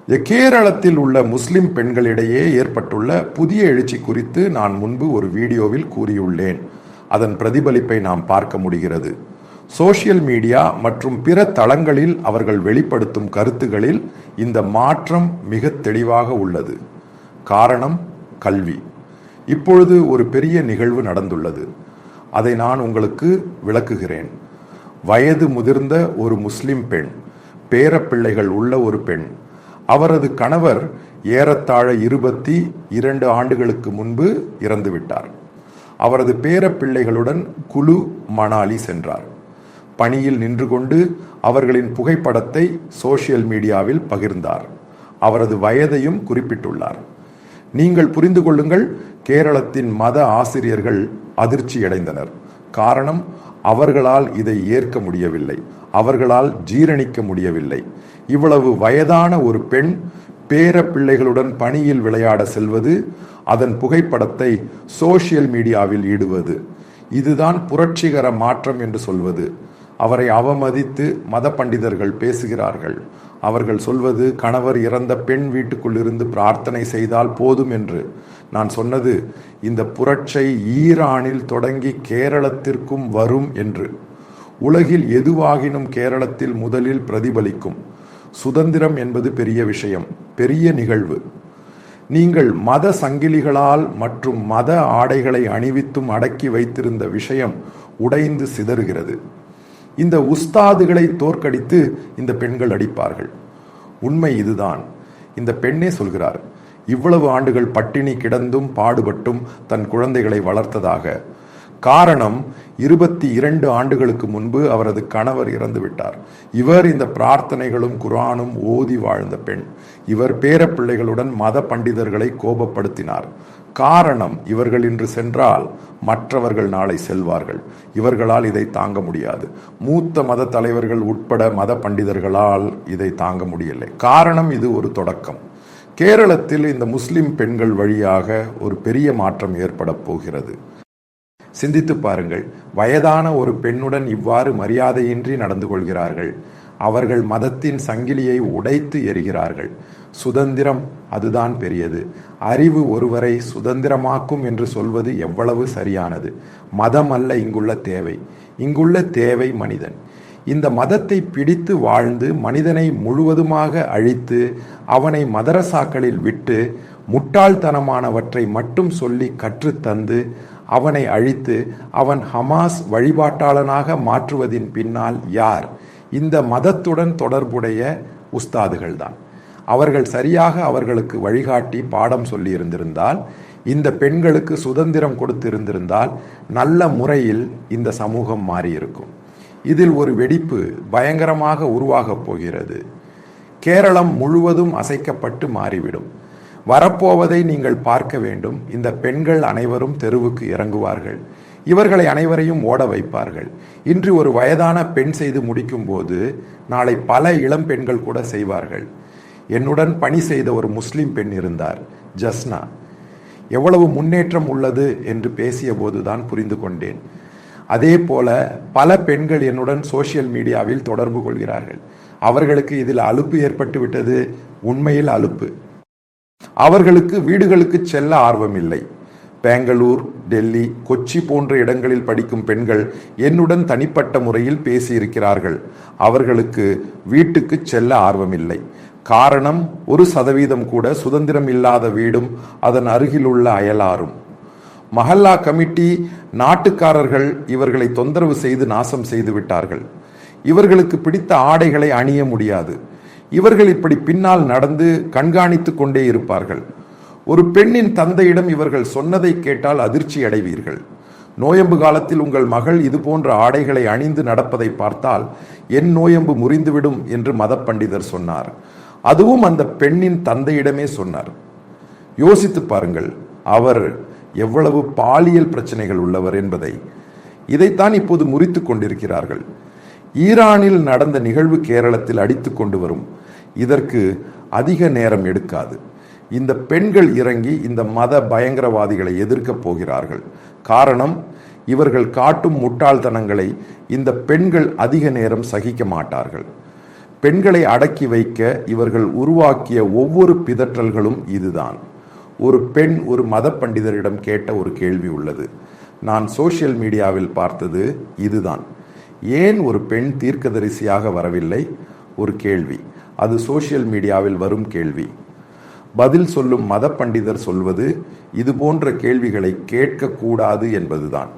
கேரளத்தில் உள்ள முஸ்லிம் பெண்களிடையே ஏற்பட்டுள்ள புதிய எழுச்சி குறித்து நான் முன்பு ஒரு வீடியோவில் கூறியுள்ளேன். அதன் பிரதிபலிப்பை நாம் பார்க்க முடிகிறது. சோசியல் மீடியா மற்றும் பிற தளங்களில் அவர்கள் வெளிப்படுத்தும் கருத்துகளில் இந்த மாற்றம் மிக தெளிவாக உள்ளது. காரணம் கல்வி. இப்பொழுது ஒரு பெரிய நிகழ்வு நடந்துள்ளது. அதை நான் உங்களுக்கு விளக்குகிறேன். வயது முதிர்ந்த ஒரு முஸ்லிம் பெண், பேரப்பிள்ளைகள் உள்ள ஒரு பெண், அவரது கணவர் ஏறத்தாழ 22 ஆண்டுகளுக்கு முன்பு இறந்துவிட்டார். அவரது பேரப்பிள்ளைகளுடன் குலு மணாலி சென்றார். பணியில் நின்று கொண்டு அவர்களின் புகைப்படத்தை சோசியல் மீடியாவில் பகிர்ந்தார். அவரது வயதையும் குறிப்பிட்டுள்ளார். நீங்கள் புரிந்து கொள்ளுங்கள், கேரளத்தின் மத ஆசிரியர்கள் அதிர்ச்சியடைந்தனர். காரணம், அவர்களால் இதை ஏற்க முடியவில்லை, அவர்களால் ஜீரணிக்க முடியவில்லை. இவ்வளவு வயதான ஒரு பெண் பேர பிள்ளைகளுடன் பணியில் விளையாட செல்வது, அதன் புகைப்படத்தை சோசியல் மீடியாவில் இடுவது, இதுதான் புரட்சிகர மாற்றம் என்று சொல்வது. அவரை அவமதித்து மத பண்டிதர்கள் பேசுகிறார்கள். அவர்கள் சொல்வது கணவர் இறந்த பெண் வீட்டுக்குள் இருந்து பிரார்த்தனை செய்தால் போதும் என்று. நான் சொன்னது, இந்த புரட்சை ஈரானில் தொடங்கி கேரளத்திற்கும் வரும் என்று. உலகில் எதுவாகினும் கேரளத்தில் முதலில் பிரதிபலிக்கும். சுதந்திரம் என்பது பெரிய விஷயம், பெரிய நிகழ்வு. நீங்கள் மத சங்கிலிகளால் மற்றும் மத ஆடைகளை அணிவித்தும் அடக்கி வைத்திருந்த விஷயம் உடைந்து சிதறுகிறது. இந்த உஸ்தாதுகளை தோற்கடித்து இந்த பெண்கள் அடிப்பார்கள். உண்மை இதுதான். இந்த பெண்ணே சொல்கிறார், இவ்வளவு ஆண்டுகள் பட்டினி கிடந்தும் பாடுபட்டும் தன் குழந்தைகளை வளர்த்ததாக. காரணம், 22 ஆண்டுகளுக்கு முன்பு அவரது கணவர் இறந்து விட்டார். இவர் இந்த பிரார்த்தனைகளும் குர்ஆனும் ஓதி வாழ்ந்த பெண். இவர் பேரப்பிள்ளைகளுடன் மத பண்டிதர்களை கோபப்படுத்தினார். காரணம், இவர்கள் இன்று சென்றால் மற்றவர்கள் நாளை செல்வார்கள். இவர்களால் இதை தாங்க முடியாது. மூத்த மத தலைவர்கள் உட்பட மத பண்டிதர்களால் இதை தாங்க முடியலை. காரணம், இது ஒரு தொடக்கம். கேரளத்தில் இந்த முஸ்லிம் பெண்கள் வழியாக ஒரு பெரிய மாற்றம் ஏற்பட போகிறது. சிந்தித்து பாருங்கள். வயதான ஒரு பெண்ணுடன் இவ்வாறு மரியாதையின்றி நடந்து கொள்கிறார்கள். அவர்கள் மதத்தின் சங்கிலியை உடைத்து எறிகிறார்கள். சுதந்திரம், அதுதான் பெரியது. அறிவு ஒருவரை சுதந்திரமாக்கும் என்று சொல்வது எவ்வளவு சரியானது. மதம் அல்ல இங்குள்ள தேவை. இங்குள்ள தேவை மனிதன். இந்த மதத்தை பிடித்து வாழ்ந்து மனிதனை முழுவதுமாக அழித்து அவனை மதரசாக்களில் விட்டு முட்டாள்தனமானவற்றை மட்டும் சொல்லி கற்றுத்தந்து அவனை அழித்து அவன் ஹமாஸ் வழிபாட்டாளனாக மாற்றுவதின் பின்னால் யார்? இந்த மதத்துடன் தொடர்புடைய உஸ்தாதுகள்தான். அவர்கள் சரியாக அவர்களுக்கு வழிகாட்டி பாடம் சொல்லி இருந்திருந்தால், இந்த பெண்களுக்கு சுதந்திரம் கொடுத்திருந்திருந்தால் நல்ல முறையில் இந்த சமூகம் மாறியிருக்கும். இதில் ஒரு வெடிப்பு பயங்கரமாக உருவாகப் போகிறது. கேரளம் முழுவதும் அசைக்கப்பட்டு மாறிவிடும். வரப்போவதை நீங்கள் பார்க்க வேண்டும். இந்த பெண்கள் அனைவரும் தெருவுக்கு இறங்குவார்கள். இவர்களை அனைவரையும் ஓட வைப்பார்கள். இன்று ஒரு வயதான பெண் செய்து முடிக்கும் போது நாளை பல இளம் பெண்கள் கூட செய்வார்கள். என்னுடன் பணி செய்த ஒரு முஸ்லிம் பெண் இருந்தார், ஜஸ்னா. எவ்வளவு முன்னேற்றம் உள்ளது என்று பேசிய போதுதான் புரிந்து கொண்டேன். அதே போல பல பெண்கள் என்னுடன் சோசியல் மீடியாவில் தொடர்பு கொள்கிறார்கள். அவர்களுக்கு இதில் அலுப்பு ஏற்பட்டு விட்டது. உண்மையில் அலுப்பு. அவர்களுக்கு வீடுகளுக்கு செல்ல ஆர்வம் இல்லை. பெங்களூர், டெல்லி, கொச்சி போன்ற இடங்களில் படிக்கும் பெண்கள் என்னுடன் தனிப்பட்ட முறையில் பேசியிருக்கிறார்கள். அவர்களுக்கு வீட்டுக்கு செல்ல ஆர்வம் இல்லை. காரணம், 1% கூட சுதந்திரம் இல்லாத வீடும் அதன் அருகிலுள்ள அயலாரும். மஹல்லா கமிட்டி நாட்டுக்காரர்கள் இவர்களை தொந்தரவு செய்து நாசம் செய்து விட்டார்கள். இவர்களுக்கு பிடித்த ஆடைகளை அணிய முடியாது. இவர்கள் இப்படி பின்னால் நடந்து கண்காணித்து கொண்டே இருப்பார்கள். ஒரு பெண்ணின் தந்தையிடம் இவர்கள் சொன்னதை கேட்டால் அதிர்ச்சி அடைவீர்கள். நோயம்பு காலத்தில் உங்கள் மகள் இது போன்ற ஆடைகளை அணிந்து நடப்பதை பார்த்தால் என் நோயம்பு முறிந்துவிடும் என்று மத பண்டிதர் சொன்னார். அதுவும் அந்த பெண்ணின் தந்தையிடமே சொன்னார். யோசித்து பாருங்கள், அவர் எவ்வளவு பாலியல் பிரச்சனைகள் உள்ளவர் என்பதை. இதைத்தான் இப்போது முறித்து கொண்டிருக்கிறார்கள். ஈரானில் நடந்த நிகழ்வு கேரளத்தில் அடித்து கொண்டு வரும். இதற்கு அதிக நேரம் எடுக்காது. இந்த பெண்கள் இறங்கி இந்த மத பயங்கரவாதிகளை எதிர்க்கப் போகிறார்கள். காரணம், இவர்கள் காட்டும் முட்டாள்தனங்களை இந்த பெண்கள் அதிக நேரம் சகிக்க மாட்டார்கள். பெண்களை அடக்கி வைக்க இவர்கள் உருவாக்கிய ஒவ்வொரு பிதற்றல்களும் இதுதான். ஒரு பெண் ஒரு மத பண்டிதரிடம் கேட்ட ஒரு கேள்வி உள்ளது. நான் சோசியல் மீடியாவில் பார்த்தது இதுதான். ஏன் ஒரு பெண் தீர்க்கதரிசியாக வரவில்லை? ஒரு கேள்வி. அது சோசியல் மீடியாவில் வரும் கேள்வி. பதில் சொல்லும் மத பண்டிதர் சொல்வது இது போன்ற கேள்விகளை கேட்கக்கூடாது என்பதுதான்.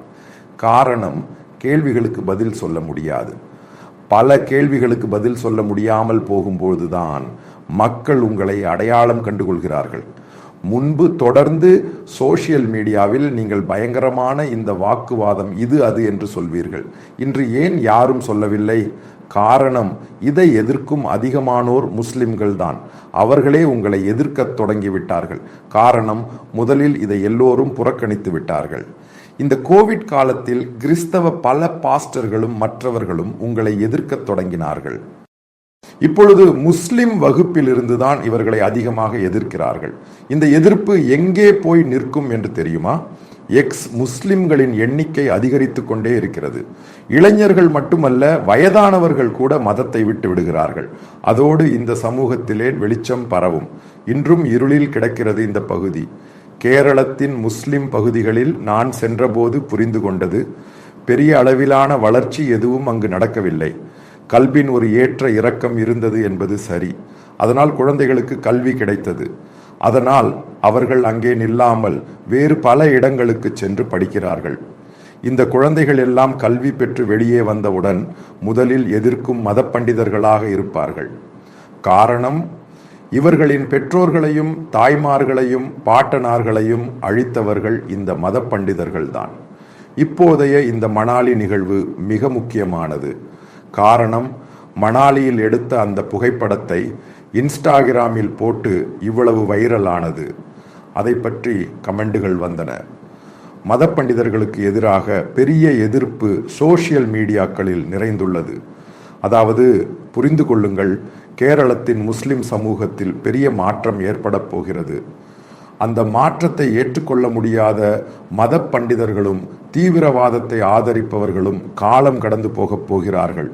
காரணம், கேள்விகளுக்கு பதில் சொல்ல முடியாது. பல கேள்விகளுக்கு பதில் சொல்ல முடியாமல் போகும்போதுதான் மக்கள் உங்களை அடையாளம் கண்டுகொள்கிறார்கள். முன்பு தொடர்ந்து சோசியல் மீடியாவில் நீங்கள் பயங்கரமான இந்த வாக்குவாதம் இது அது என்று சொல்வீர்கள். இன்று ஏன் யாரும் சொல்லவில்லை? காரணம், இதை எதிர்க்கும் அதிகமானோர் முஸ்லிம்கள் தான். அவர்களே உங்களை எதிர்க்கத் தொடங்கிவிட்டார்கள். காரணம், முதலில் இதை எல்லோரும் புறக்கணித்து விட்டார்கள். இந்த கோவிட் காலத்தில் கிறிஸ்தவ பல பாஸ்டர்களும் மற்றவர்களும் உங்களை எதிர்க்கத் தொடங்கினார்கள். இப்பொழுது முஸ்லிம் வகுப்பில் இருந்துதான் இவர்களை அதிகமாக எதிர்க்கிறார்கள். இந்த எதிர்ப்பு எங்கே போய் நிற்கும் என்று தெரியுமா? எக்ஸ் முஸ்லிம்களின் எண்ணிக்கை அதிகரித்து கொண்டே இருக்கிறது. இளைஞர்கள் மட்டுமல்ல, வயதானவர்கள் கூட மதத்தை விட்டு விடுகிறார்கள். அதோடு இந்த சமூகத்திலே வெளிச்சம் பரவும். இன்றும் இருளில் கிடக்கிறது இந்த பகுதி. கேரளத்தின் முஸ்லிம் பகுதிகளில் நான் சென்றபோது புரிந்து கொண்டது, பெரிய அளவிலான வளர்ச்சி எதுவும் அங்கு நடக்கவில்லை. கல்வியின் ஒரு ஏற்ற இறக்கம் இருந்தது என்பது சரி. அதனால் குழந்தைகளுக்கு கல்வி கிடைத்தது. அதனால் அவர்கள் அங்கே நில்லாமல் வேறு பல இடங்களுக்கு சென்று படிக்கிறார்கள். இந்த குழந்தைகள் எல்லாம் கல்வி பெற்று வெளியே வந்தவுடன் முதலில் எதிர்க்கும் மத பண்டிதர்களாக இருப்பார்கள். காரணம், இவர்களின் பெற்றோர்களையும் தாய்மார்களையும் பாட்டனார்களையும் அழித்தவர்கள் இந்த மத பண்டிதர்கள்தான். இப்போதைய இந்த மணாலி நிகழ்வு மிக முக்கியமானது. காரணம், மணாலியில் எடுத்த அந்த புகைப்படத்தை இன்ஸ்டாகிராமில் போட்டு இவ்வளவு வைரல் ஆனது. அதை பற்றி கமெண்டுகள் வந்தன. மத பண்டிதர்களுக்கு எதிராக பெரிய எதிர்ப்பு சோசியல் மீடியாக்களில் நிறைந்துள்ளது. அதாவது, புரிந்து கொள்ளுங்கள், கேரளத்தின் முஸ்லிம் சமூகத்தில் பெரிய மாற்றம் ஏற்பட போகிறது. அந்த மாற்றத்தை ஏற்றுக்கொள்ள முடியாத மத பண்டிதர்களும் தீவிரவாதத்தை ஆதரிப்பவர்களும் காலம் கடந்து போகப் போகிறார்கள்.